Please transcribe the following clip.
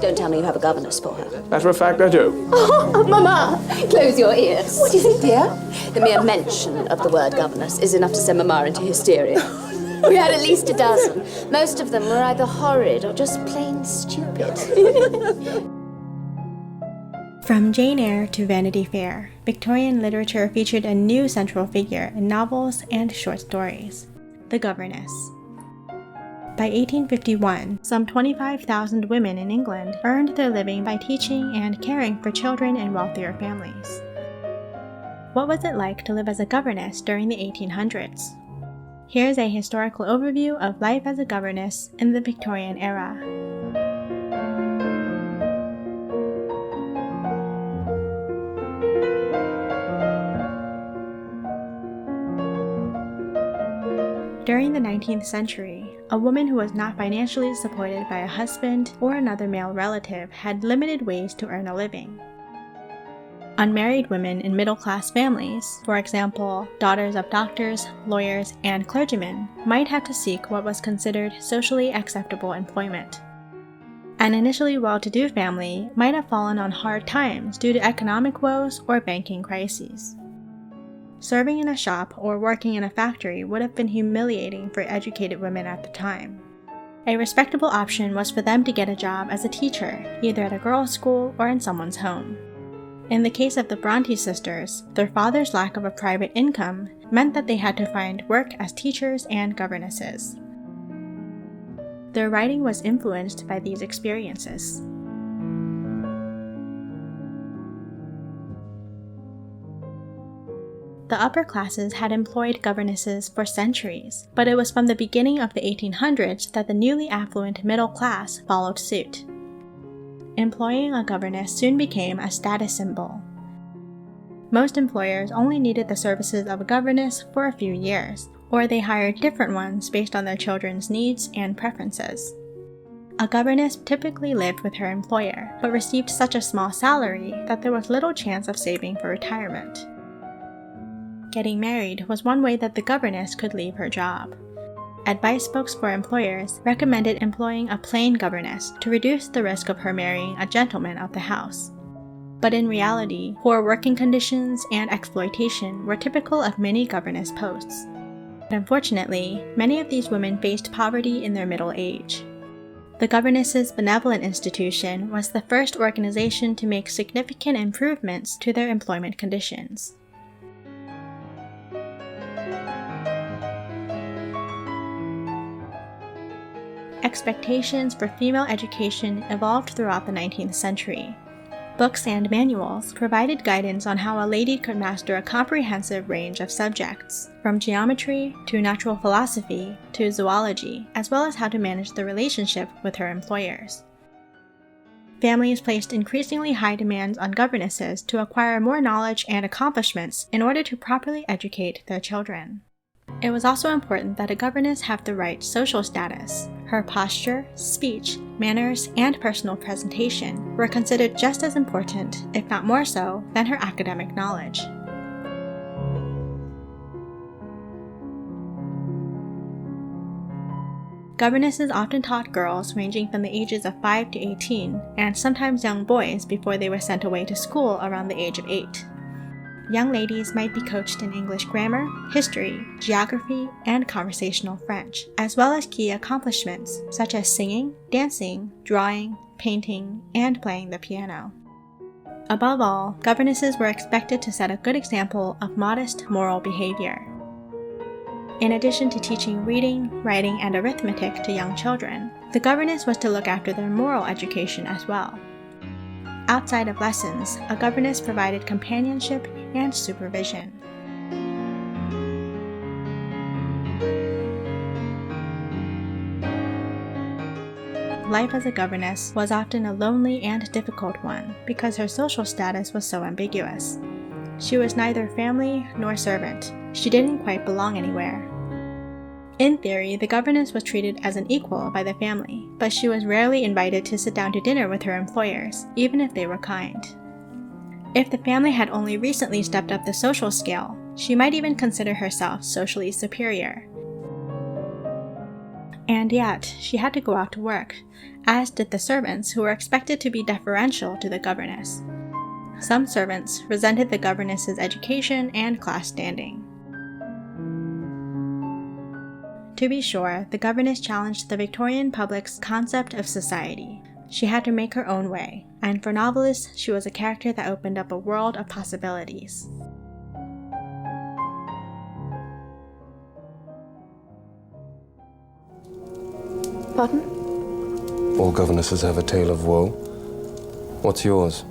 Don't tell me you have a governess for her. Matter of fact, I do. Oh, Mama, close your ears. What is it, dear? The mere mention of the word governess is enough to send Mama into hysteria. We had at least a dozen. Most of them were either horrid or just plain stupid. From Jane Eyre to Vanity Fair, Victorian literature featured a new central figure in novels and short stories, the governess. By 1851, some 25,000 women in England earned their living by teaching and caring for children in wealthier families. What was it like to live as a governess during the 1800s? Here's a historical overview of life as a governess in the Victorian era. During the 19th century, a woman who was not financially supported by a husband or another male relative had limited ways to earn a living. Unmarried women in middle-class families, for example, daughters of doctors, lawyers, and clergymen, might have to seek what was considered socially acceptable employment. An initially well-to-do family might have fallen on hard times due to economic woes or banking crises. Serving in a shop or working in a factory would have been humiliating for educated women at the time. A respectable option was for them to get a job as a teacher, either at a girls' school or in someone's home. In the case of the Bronte sisters, their father's lack of a private income meant that they had to find work as teachers and governesses. Their writing was influenced by these experiences. The upper classes had employed governesses for centuries, but it was from the beginning of the 1800s that the newly affluent middle class followed suit. Employing a governess soon became a status symbol. Most employers only needed the services of a governess for a few years, or they hired different ones based on their children's needs and preferences. A governess typically lived with her employer, but received such a small salary that there was little chance of saving for retirement. Getting married was one way that the governess could leave her job. Advice books for employers recommended employing a plain governess to reduce the risk of her marrying a gentleman of the house. But in reality, poor working conditions and exploitation were typical of many governess posts. But unfortunately, many of these women faced poverty in their middle age. The Governess's Benevolent Institution was the first organization to make significant improvements to their employment conditions. Expectations for female education evolved throughout the 19th century. Books and manuals provided guidance on how a lady could master a comprehensive range of subjects, from geometry to natural philosophy to zoology, as well as how to manage the relationship with her employers. Families placed increasingly high demands on governesses to acquire more knowledge and accomplishments in order to properly educate their children. It was also important that a governess have the right social status. Her posture, speech, manners, and personal presentation were considered just as important, if not more so, than her academic knowledge. Governesses often taught girls ranging from the ages of 5 to 18, and sometimes young boys before they were sent away to school around the age of 8. Young ladies might be coached in English grammar, history, geography, and conversational French, as well as key accomplishments such as singing, dancing, drawing, painting, and playing the piano. Above all, governesses were expected to set a good example of modest moral behavior. In addition to teaching reading, writing, and arithmetic to young children, the governess was to look after their moral education as well. Outside of lessons, a governess provided companionship and supervision. Life as a governess was often a lonely and difficult one because her social status was so ambiguous. She was neither family nor servant. She didn't quite belong anywhere. In theory, the governess was treated as an equal by the family, but she was rarely invited to sit down to dinner with her employers, even if they were kind. If the family had only recently stepped up the social scale, she might even consider herself socially superior. And yet, she had to go out to work, as did the servants who were expected to be deferential to the governess. Some servants resented the governess's education and class standing. To be sure, the governess challenged the Victorian public's concept of society. She had to make her own way, and for novelists, she was a character that opened up a world of possibilities. Pardon? All governesses have a tale of woe. What's yours?